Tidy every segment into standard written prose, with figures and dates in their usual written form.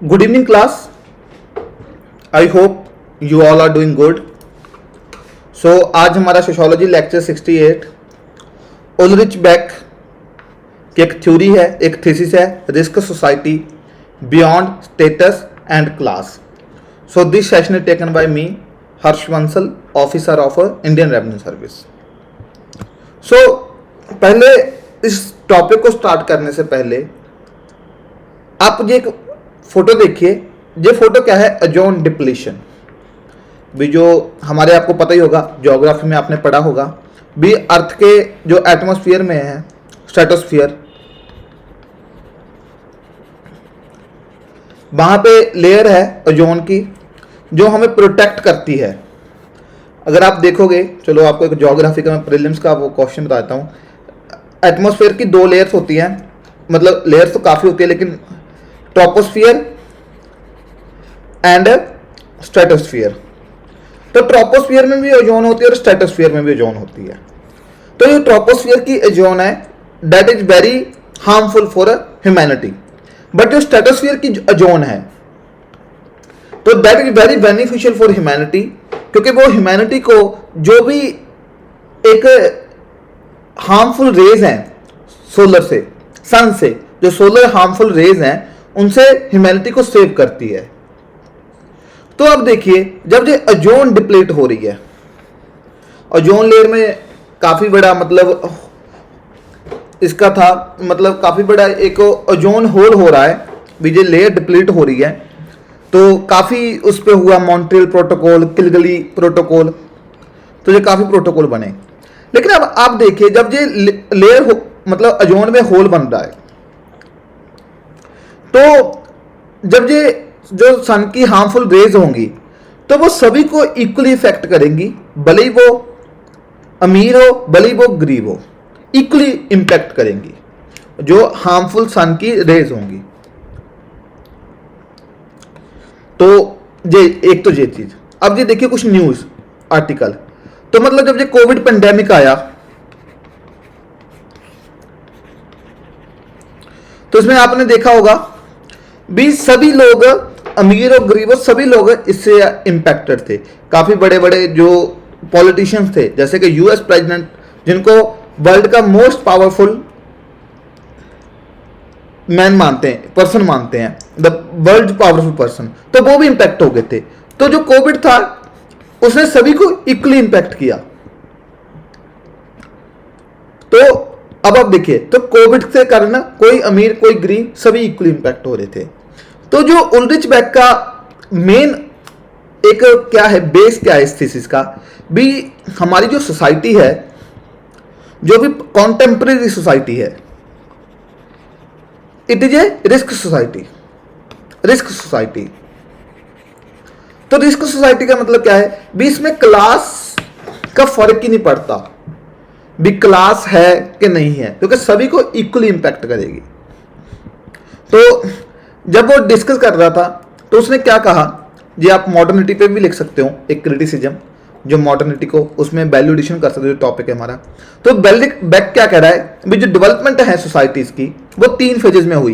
Good evening, class. I hope you all are doing good. So आज हमारा sociology lecture 68 Ulrich back की एक theory है, एक थीसिस है, risk society beyond status and class. So this session is taken by me Harsh Bansal, officer of Indian revenue service. So पहले इस topic को स्टार्ट करने से पहले आप ये एक फोटो देखिए. ये फोटो क्या है? Ozone depletion. भी जो हमारे आपको पता ही होगा, ज्योग्राफी में आपने पढ़ा होगा, भी अर्थ के जो एटमॉस्फेयर में है, स्ट्रेटोस्फीयर, वहां पे लेयर है ओजोन की जो हमें प्रोटेक्ट करती है. अगर आप देखोगे, चलो आपको एक ज्योग्राफी का मैं प्रीलिम्स का वो क्वेश्चन बताता हूँ. एटमॉस्फेयर की दो लेयर्स होती हैं, मतलब लेयर्स तो काफ़ी होती है, लेकिन ट्रोपोस्फियर एंड स्ट्रेटोस्फियर. तो ट्रोपोस्फियर में भी ओजोन होती है और स्ट्रेटोस्फियर में भी ओजोन होती है. तो ये ट्रोपोस्फियर की ओजोन है, that is very harmful for humanity. But जो स्ट्रेटोस्फियर की ओजोन है, तो that is very beneficial for humanity, क्योंकि वो ह्यूमैनिटी को जो भी एक हार्मफुल रेज हैं सोलर से, सन से, जो सोलर हार्मफुल रेज हैं, उनसे ह्यूमैनिटी को सेव करती है. तो अब देखिए, जब ये ओजोन डिप्लीट हो रही है, ओजोन लेयर में काफी बड़ा मतलब इसका था, मतलब काफी बड़ा एक ओजोन होल हो रहा है, ये लेयर डिप्लीट हो रही है. तो काफी उस पे हुआ मॉन्ट्रियल प्रोटोकॉल, किलगली प्रोटोकॉल, तो ये काफी प्रोटोकॉल बने. लेकिन अब आप देखिए, जब ये लेयर मतलब ओजोन में होल बन रहा है, तो जब ये जो सन की हार्मफुल रेज होंगी, तो वो सभी को इक्वली इफेक्ट करेंगी, भले ही वो अमीर हो, भले ही वो गरीब हो, इक्वली इंपैक्ट करेंगी जो हार्मफुल सन की रेज होंगी. तो ये एक तो ये चीज. अब ये देखिए कुछ न्यूज आर्टिकल. तो मतलब जब ये कोविड पेंडेमिक आया, तो इसमें आपने देखा होगा भी सभी लोग, अमीर और गरीब, सभी लोग इससे इंपैक्टेड थे. काफी बड़े बड़े जो पॉलिटिशियंस थे, जैसे कि यूएस प्रेसिडेंट, जिनको वर्ल्ड का मोस्ट पावरफुल मैन मानते हैं, पर्सन मानते हैं, द वर्ल्ड पावरफुल पर्सन, तो वो भी इंपैक्ट हो गए थे. तो जो कोविड था उसने सभी को इक्वली इंपैक्ट किया. तो अब आप देखिए, तो कोविड के कारण कोई अमीर कोई गरीब सभी इक्वली इंपैक्ट हो रहे थे. तो जो उलरिच बैक का मेन एक क्या है, बेस क्या है इस थीसिस का, भी हमारी जो सोसाइटी है, जो भी कॉन्टेम्परेरी सोसाइटी है, it is a risk society. Risk society, तो रिस्क सोसाइटी का मतलब क्या है, भी इसमें क्लास का फर्क ही नहीं पड़ता, भी क्लास है कि नहीं है, क्योंकि सभी को इक्वली इंपैक्ट करेगी. तो जब वो डिस्कस कर रहा था, तो उसने क्या कहा, ये आप मॉडर्निटी पे भी लिख सकते हो, एक क्रिटिसिज्म जो मॉडर्निटी को, उसमें वैल्यू एडिशन कर सकते हो, जो टॉपिक है हमारा. तो बेक क्या कह रहा है, भी जो डेवलपमेंट है सोसाइटीज की, वो 3 फेजेस में हुई: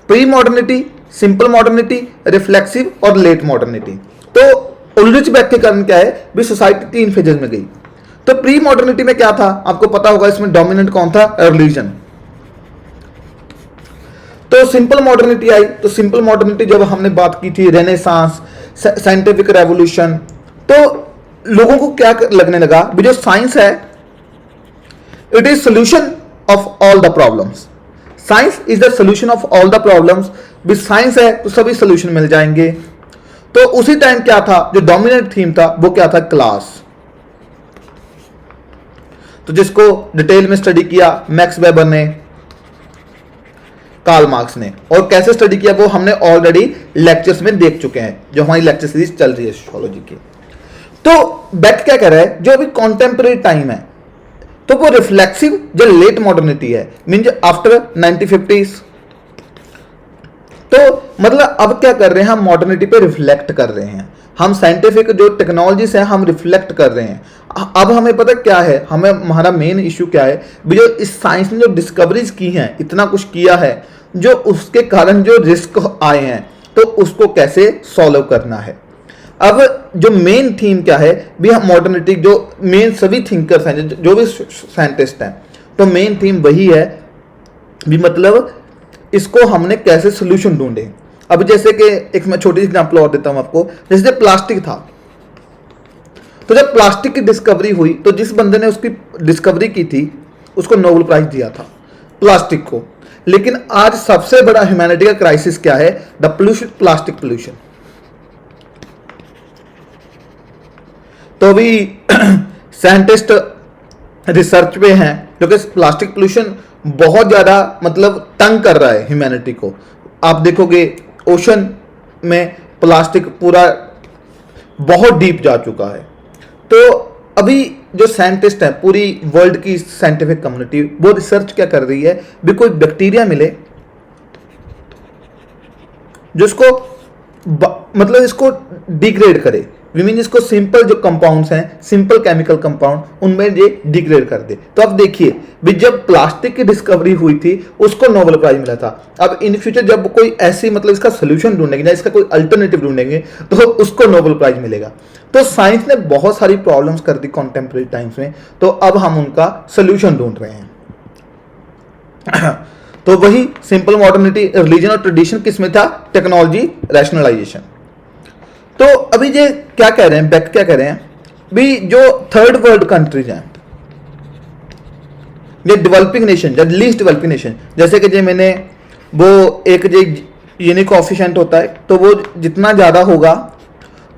pre modernity, simple modernity, reflexive और लेट मॉडर्निटी. तो उलरिच बैक के कारण क्या है, भी सोसाइटी 3 फेजेस में गई. तो प्री मॉडर्निटी में क्या था, आपको पता होगा, इसमें डोमिनेंट कौन था, रिलीजन. तो सिंपल मॉडर्निटी आई. तो सिंपल मॉडर्निटी जब हमने बात की थी, रेनेसांस, साइंटिफिक रेवोल्यूशन, तो लोगों को क्या लगने लगा, जो साइंस है, it is solution of all the problems. Science is the solution of all the problems. भी साइंस है तो सभी सोल्यूशन मिल जाएंगे. तो उसी टाइम क्या था, जो डोमिनेंट थीम था, वो क्या था, क्लास. तो जिसको डिटेल में स्टडी किया मैक्स वेबर ने, कार्ल मार्क्स ने, और कैसे स्टडी किया वो हमने ऑलरेडी लेक्चर्स में देख चुके हैं, जो हमारी लेक्चर सीरीज चल रही है सोशियोलॉजी की. तो बैक क्या कह रहा है, जो अभी कॉन्टेम्परेरी टाइम है, तो वो रिफ्लेक्सिव जो लेट मॉडर्निटी है, मीन आफ्टर 1950s. तो मतलब अब क्या कर रहे हैं, हम मॉडर्निटी पे रिफ्लेक्ट कर रहे हैं, हम साइंटिफिक जो टेक्नोलॉजीज है हम रिफ्लेक्ट कर रहे हैं. अब हमें पता क्या है, हमें हमारा मेन इश्यू क्या है, जो इस साइंस ने जो डिस्कवरीज की हैं, इतना कुछ किया है, जो उसके कारण जो रिस्क आए हैं, तो उसको कैसे सॉल्व करना है। अब जो मेन थीम क्या है भी, हम मॉडर्निटी जो मेन सभी थिंकर्स हैं, जो भी साइंटिस्ट हैं, तो मेन थीम वही है भी, मतलब इसको हमने कैसे सोल्यूशन ढूंढे। अब जैसे कि एक मैं छोटी सी एग्जांपल और देता हूं आपको, जैसे प्लास्टिक था, तो जब प्लास्टिक की डिस्कवरी हुई तो जिस बंदे ने उसकी डिस्कवरी की थी उसको नोबेल प्राइज दिया था प्लास्टिक को। लेकिन आज सबसे बड़ा ह्यूमैनिटी का क्राइसिस क्या है, द पोल्यूशन, प्लास्टिक पोल्यूशन। तो अभी साइंटिस्ट रिसर्च पे हैं, क्योंकि प्लास्टिक पोल्यूशन बहुत ज्यादा मतलब तंग कर रहा है ह्यूमैनिटी को। आप देखोगे ओशन में प्लास्टिक पूरा बहुत डीप जा चुका है। तो अभी जो साइंटिस्ट है, पूरी वर्ल्ड की साइंटिफिक कम्युनिटी, वो रिसर्च क्या कर रही है भी, कोई बैक्टीरिया मिले जो इसको मतलब इसको डिग्रेड करे। वी मीन इसको सिंपल जो कंपाउंड्स हैं, सिंपल केमिकल कंपाउंड, उनमें ये डिग्रेड कर दे। तो अब देखिए भी, जब प्लास्टिक की डिस्कवरी हुई थी उसको नोबेल प्राइज मिला था। अब इन फ्यूचर जब कोई ऐसी मतलब इसका सोल्यूशन ढूंढेंगे या इसका कोई अल्टरनेटिव ढूंढेंगे तो उसको नोबेल प्राइज मिलेगा। तो साइंस ने बहुत सारी प्रॉब्लम्स कर दी कॉन्टेम्प्रेरी टाइम्स में, तो अब हम उनका सोल्यूशन ढूंढ रहे हैं। तो वही सिंपल मॉडर्निटी, रिलीजन और ट्रेडिशन किसमें था, टेक्नोलॉजी, रैशनलाइजेशन। तो अभी ये क्या कह रहे हैं, बेक क्या कह रहे हैं भी, जो थर्ड वर्ल्ड कंट्रीज हैं, ये डेवलपिंग नेशन या लीस्ट डेवलपिंग नेशन, जैसे कि जो मैंने वो एक जो यूनिक कोएफिशिएंट होता है, तो वो जितना ज़्यादा होगा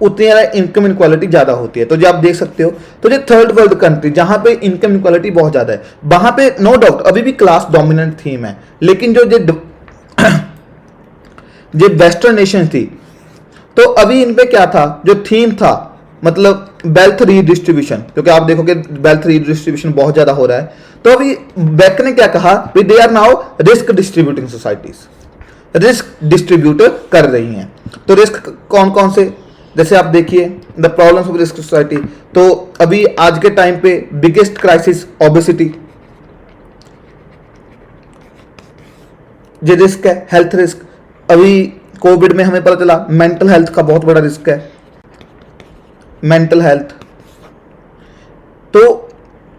उतनी ज़्यादा इनकम इनक्वालिटी ज़्यादा होती है। तो जो आप देख सकते हो, तो जो थर्ड वर्ल्ड कंट्री जहाँ पे इनकम इनक्वालिटी बहुत ज़्यादा है, वहाँ पे नो डाउट अभी भी क्लास डोमिनेंट थीम है। लेकिन जो वेस्टर्न नेशन थी, तो अभी इन पे क्या था, जो थीम था मतलब वेल्थ रीडिस्ट्रीब्यूशन, क्योंकि आप देखोगे वेल्थ रीडिस्ट्रीब्यूशन बहुत ज़्यादा हो रहा है। तो अभी बेक ने क्या कहा, they are now risk distributing societies, risk distribute कर रही हैं। तो रिस्क कौन कौन से, जैसे आप देखिए the problems of risk society, तो अभी आज के टाइम पे बिगेस्ट क्राइसिस ओबेसिटी, जो रिस्क है हेल्थ रिस्क। अभी कोविड में हमें पता चला मेंटल हेल्थ का बहुत बड़ा रिस्क है, मेंटल हेल्थ। तो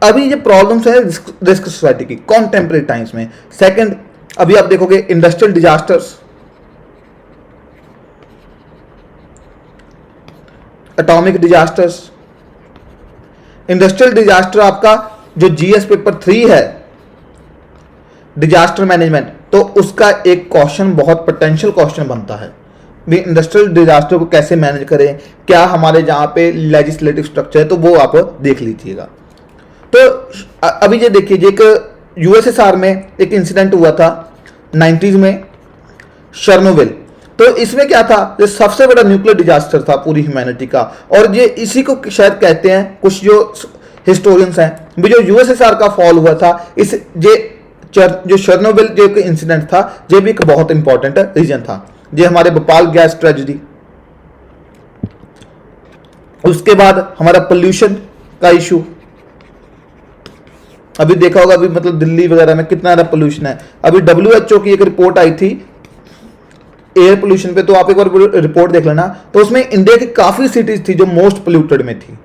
अभी ये प्रॉब्लम्स है रिस्क सोसाइटी की कॉन्टेम्परेरी टाइम्स में। सेकंड, अभी आप देखोगे industrial disasters, atomic disasters. Industrial disaster आपका जो जीएस पेपर 3 है, डिजास्टर मैनेजमेंट, तो उसका एक क्वेश्चन, बहुत पोटेंशियल क्वेश्चन बनता है भी, इंडस्ट्रियल डिजास्टर को कैसे मैनेज करें, क्या हमारे जहाँ पे लेजिस्लेटिव स्ट्रक्चर है, तो वो आप देख लीजिएगा। तो अभी ये देखिए, एक यूएसएसआर में एक इंसिडेंट हुआ था 90s में, शर्नोबिल। तो इसमें क्या था, ये सबसे बड़ा न्यूक्लियर डिजास्टर था पूरी ह्यूमैनिटी का, और ये इसी को शायद कहते हैं कुछ जो हिस्टोरियंस हैं भी, जो यूएसएसआर का फॉल हुआ था, इस जो शर्नोबिल जो इंसिडेंट था, ये भी एक बहुत इंपॉर्टेंट रीजन था। ये हमारे भोपाल गैस ट्रेजेडी, उसके बाद हमारा पोल्यूशन का इशू, अभी देखा होगा अभी मतलब दिल्ली वगैरह में कितना ज्यादा पोल्यूशन है। अभी WHO की एक रिपोर्ट आई थी एयर पोल्यूशन पे, तो आप एक बार रिपोर्ट देख लेना, तो उसमें इंडिया की काफी सिटीज थी जो मोस्ट पोल्यूटेड में थी।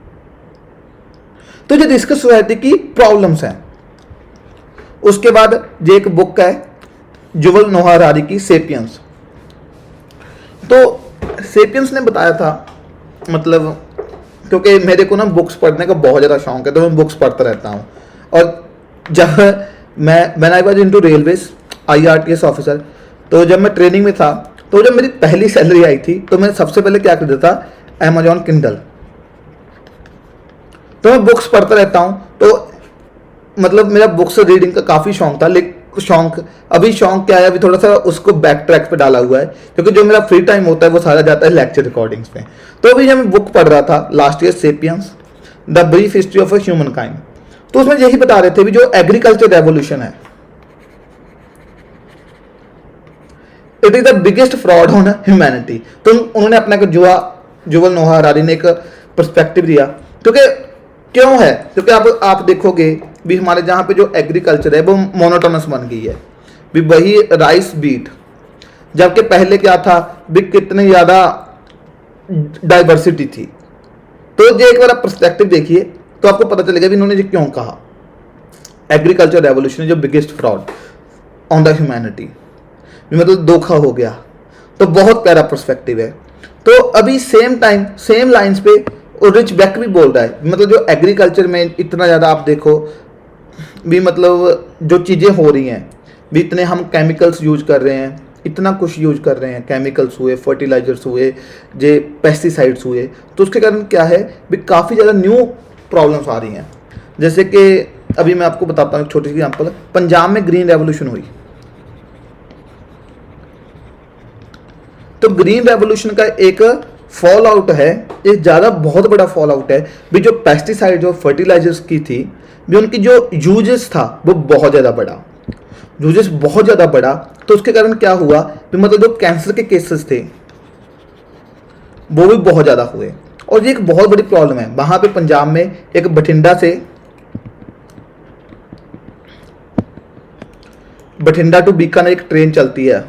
तो जो रिस्क सोसाइटी की प्रॉब्लम्स हैं। उसके बाद ये एक बुक है युवल नोआ हरारी की, सेपियंस। तो सेपियंस ने बताया था, मतलब क्योंकि मेरे को ना बुक्स पढ़ने का बहुत ज़्यादा शौक है, तो मैं बुक्स पढ़ता रहता हूँ। और जब when I was into railways, IRTS officer, तो जब मैं ट्रेनिंग में था, तो जब मेरी पहली सैलरी आई थी, तो मैं सबसे पहले क्या खरीदा था, Amazon किंडल। तो मैं बुक्स पढ़ता रहता हूँ, तो मतलब मेरा बुक्स रीडिंग का काफ़ी शौक था। लेकिन अभी शौक क्या है, अभी थोड़ा सा उसको बैक ट्रैक पे डाला हुआ है, क्योंकि जो मेरा फ्री टाइम होता है वो सारा जाता है लेक्चर रिकॉर्डिंग्स पे। तो अभी जब मैं बुक पढ़ रहा था last year, sapiens the brief history of human kind, तो उसमें यही बता रहे थे भी जो एग्रीकल्चर रेवोल्यूशन है, it is the biggest fraud on humanity. तो उन्होंने अपना युवल नोआ हरारी ने एक पर्सपेक्टिव दिया, क्योंकि क्यों है, क्योंकि आप देखोगे भी हमारे जहाँ पे जो एग्रीकल्चर है वो मोनोटोनस बन गई है भी, वही राइस बीट, जबकि पहले क्या था भी, कितनी ज़्यादा डाइवर्सिटी थी। तो ये एक बार आप पर्सपेक्टिव देखिए तो आपको पता चलेगा भी इन्होंने ये क्यों कहा एग्रीकल्चर रेवोल्यूशन जो biggest fraud on the humanity, मतलब धोखा हो गया। तो बहुत प्यारा पर्सपेक्टिव है। तो अभी सेम टाइम सेम लाइंस पे और रिच बैक भी बोल रहा है, मतलब जो एग्रीकल्चर में इतना ज़्यादा आप देखो भी, मतलब जो चीज़ें हो रही हैं भी, इतने हम केमिकल्स यूज कर रहे हैं, इतना कुछ यूज कर रहे हैं, केमिकल्स हुए, फर्टिलाइजर्स हुए, जे पेस्टिसाइड्स हुए, तो उसके कारण क्या है भी काफ़ी ज़्यादा न्यू प्रॉब्लम्स आ रही हैं। जैसे कि अभी मैं आपको बताता हूँ एक छोटी सी एग्जांपल। पंजाब में ग्रीन रेवोल्यूशन हुई, तो ग्रीन रेवोल्यूशन का एक फॉल आउट है, एक ज़्यादा बहुत बड़ा फॉल आउट है भी, जो पेस्टिसाइड और फर्टिलाइजर्स की थी भी, उनकी जो यूजेस था वो बहुत ज़्यादा बढ़ा, यूजेस बहुत ज़्यादा बढ़ा। तो उसके कारण क्या हुआ भी, मतलब जो कैंसर के केसेस थे वो भी बहुत ज़्यादा हुए। और ये एक बहुत बड़ी प्रॉब्लम है। वहाँ पे पंजाब में एक बठिंडा टू बीकानेर एक ट्रेन चलती है।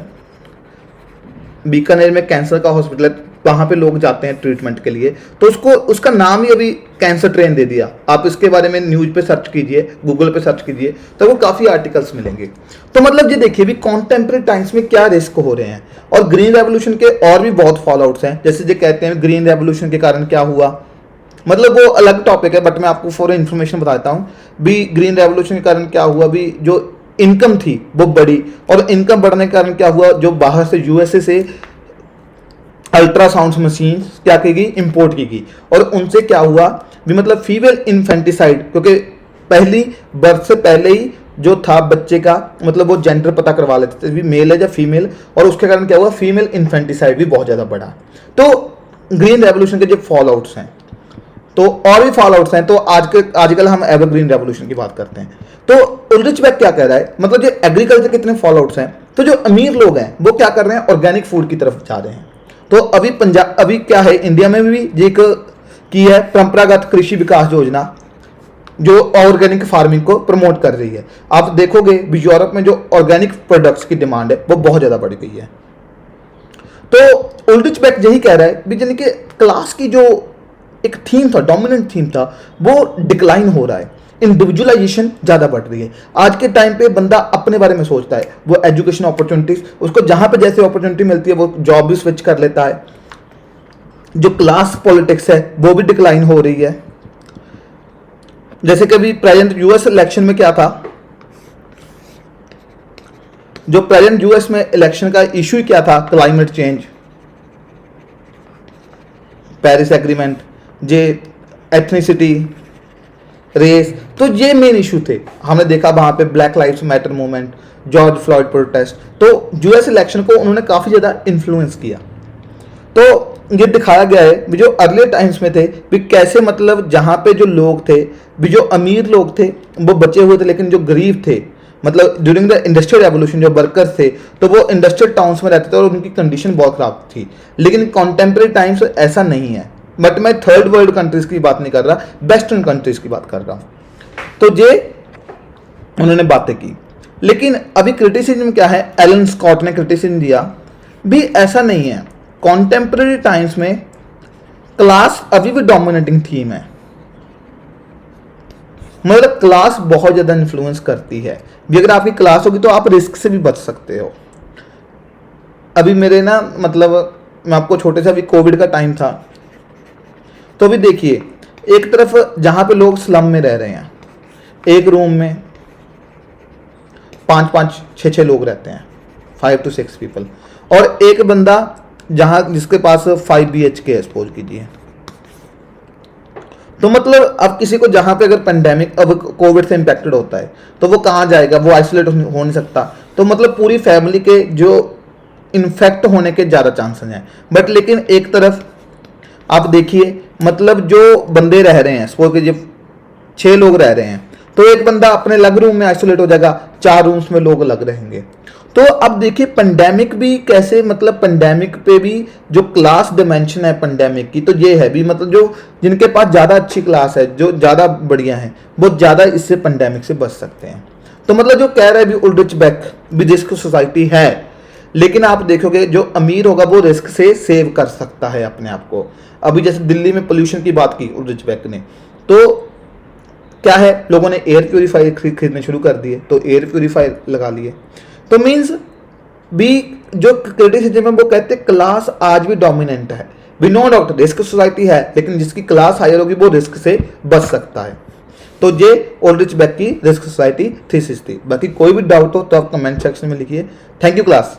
बीकानेर में कैंसर का हॉस्पिटल है, वहाँ पे लोग जाते हैं ट्रीटमेंट के लिए, तो उसका नाम ही अभी कैंसर ट्रेन दे दिया। आप इसके बारे में न्यूज़ पे सर्च कीजिए, गूगल पे सर्च कीजिए, तो वो काफ़ी आर्टिकल्स मिलेंगे। तो मतलब ये देखिए भी कॉन्टेम्प्रेरी टाइम्स में क्या रिस्क हो रहे हैं। और ग्रीन रेवोल्यूशन के और भी बहुत फॉल आउट्स हैं। जैसे जो कहते हैं ग्रीन रेवोल्यूशन के कारण क्या हुआ, मतलब वो अलग टॉपिक है, बट मैं आपको फॉर इन्फॉर्मेशन बताता हूँ भी ग्रीन रेवोल्यूशन के कारण क्या हुआ भी, जो इनकम थी वो बढ़ी, और इनकम बढ़ने के कारण क्या हुआ, जो बाहर से यूएसए से अल्ट्रासाउंड मशीन क्या की गई, इंपोर्ट की गई, और उनसे क्या हुआ भी, मतलब फीमेल इन्फेंटिसाइड, क्योंकि पहली बर्थ से पहले ही जो था बच्चे का, मतलब वो जेंडर पता करवा लेते थे भी मेल है या फीमेल, और उसके कारण क्या हुआ, फीमेल इन्फेंटिसाइड भी बहुत ज़्यादा बढ़ा। तो ग्रीन रेवोल्यूशन के जो फॉल आउट्स हैं, तो और भी फॉल आउट्स हैं। तो आजकल हम एवरग्रीन रेवोल्यूशन की बात करते हैं। तो उल्रिच बैक क्या कह रहा है, मतलब जो एग्रीकल्चर के कितने फॉल आउट्स हैं, तो जो अमीर लोग हैं वो क्या कर रहे हैं, ऑर्गेनिक फूड की तरफ जा रहे हैं। तो अभी क्या है, इंडिया में भी एक की है परंपरागत कृषि विकास योजना, जो ऑर्गेनिक फार्मिंग को प्रमोट कर रही है। आप देखोगे भी यूरोप में जो ऑर्गेनिक प्रोडक्ट्स की डिमांड है वो बहुत ज़्यादा बढ़ गई है। तो उल्रिच बैक यही कह रहा है भी, यानी कि क्लास की जो एक थीम था, डोमिनेंट थीम था, वो डिक्लाइन हो रहा है, इंडिविजुअलाइजेशन ज़्यादा बढ़ रही है। आज के टाइम पे बंदा अपने बारे में सोचता है, वो एजुकेशन अपॉर्चुनिटीज, उसको जहाँ पे जैसे अपॉर्चुनिटी मिलती है वो जॉब भी स्विच कर लेता है। जो क्लास पॉलिटिक्स है वो भी डिक्लाइन हो रही है। जैसे कि अभी प्रेजेंट यूएस इलेक्शन में क्या था, जो प्रेजेंट यूएस में इलेक्शन का इशू क्या था, क्लाइमेट चेंज, पेरिस एग्रीमेंट, जे एथनिसिटी, रेस, तो ये मेन इशू थे। हमने देखा वहाँ पे black lives matter movement, George Floyd protest, तो यूएस इलेक्शन को उन्होंने काफ़ी ज़्यादा इन्फ्लुएंस किया। तो ये दिखाया गया है भी, जो अर्ली टाइम्स में थे भी कैसे, मतलब जहाँ पे जो लोग थे भी, जो अमीर लोग थे वो बचे हुए थे, लेकिन जो गरीब थे, मतलब ड्यूरिंग द इंडस्ट्रियल रेवोल्यूशन जो वर्कर्स थे तो वो इंडस्ट्रियल टाउन्स में रहते थे और उनकी कंडीशन बहुत ख़राब थी। लेकिन कॉन्टेम्प्रेरी टाइम्स ऐसा नहीं है। बट मैं थर्ड वर्ल्ड कंट्रीज की बात नहीं कर रहा, वेस्टर्न कंट्रीज की बात कर रहा हूँ। तो ये उन्होंने बातें की। लेकिन अभी क्रिटिसिज्म क्या है, एलन स्कॉट ने क्रिटिसिज्म दिया भी, ऐसा नहीं है, कॉन्टेम्प्रेरी टाइम्स में क्लास अभी भी डोमिनेटिंग थीम है, मतलब क्लास बहुत ज़्यादा इन्फ्लुएंस करती है भी। अगर आपकी क्लास होगी तो आप रिस्क से भी बच सकते हो। अभी मेरे ना, मतलब मैं आपको छोटे से, अभी कोविड का टाइम था, तो अभी देखिए एक तरफ जहाँ पे लोग स्लम में रह रहे हैं, एक रूम में 5-5, 6-6 लोग रहते हैं, 5 to 6 पीपल, और एक बंदा जहाँ जिसके पास 5 BHK है, सपोज कीजिए। तो मतलब अब किसी को जहाँ पे अगर पेंडेमिक अब कोविड से इम्पैक्टेड होता है तो वो कहाँ जाएगा, वो आइसोलेट हो नहीं सकता। तो मतलब पूरी फैमिली के जो इन्फेक्ट होने के ज़्यादा चांसेस हैं। बट लेकिन एक तरफ आप देखिए, मतलब जो बंदे रह रहे हैं, सपोज कीजिए 6 लोग रह रहे हैं, तो एक बंदा अपने अलग रूम में आइसोलेट हो जाएगा, 4 रूम्स में लोग अलग रहेंगे। तो अब देखिए पेंडेमिक भी कैसे, मतलब पेंडेमिक पे भी जो क्लास डिमेंशन है पेंडेमिक की, तो ये है भी, मतलब जो जिनके पास ज़्यादा अच्छी क्लास है, जो ज़्यादा बढ़िया है, वो ज़्यादा इससे पेंडेमिक से बच सकते हैं। तो मतलब जो कह रहा है भी उल्रिच बैक भी, जिसको सोसाइटी है लेकिन आप देखोगे जो अमीर होगा वो रिस्क से सेव कर सकता है अपने आप को। अभी जैसे दिल्ली में पोल्यूशन की बात की उल्रिच बेक ने, तो क्या है, लोगों ने एयर प्योरीफायर खरीदने शुरू कर दिए, तो एयर प्योरीफायर लगा लिए। तो मीन्स भी जो क्रिटिसिज्म है वो कहते हैं क्लास आज भी डोमिनेंट है। We no doubt risk society है, लेकिन जिसकी क्लास हायर होगी वो रिस्क से बच सकता है। तो ये उल्रिच बेक की रिस्क सोसाइटी थीसिस थी। बाकी कोई भी डाउट हो तो आप कमेंट सेक्शन में लिखिए। Thank you class.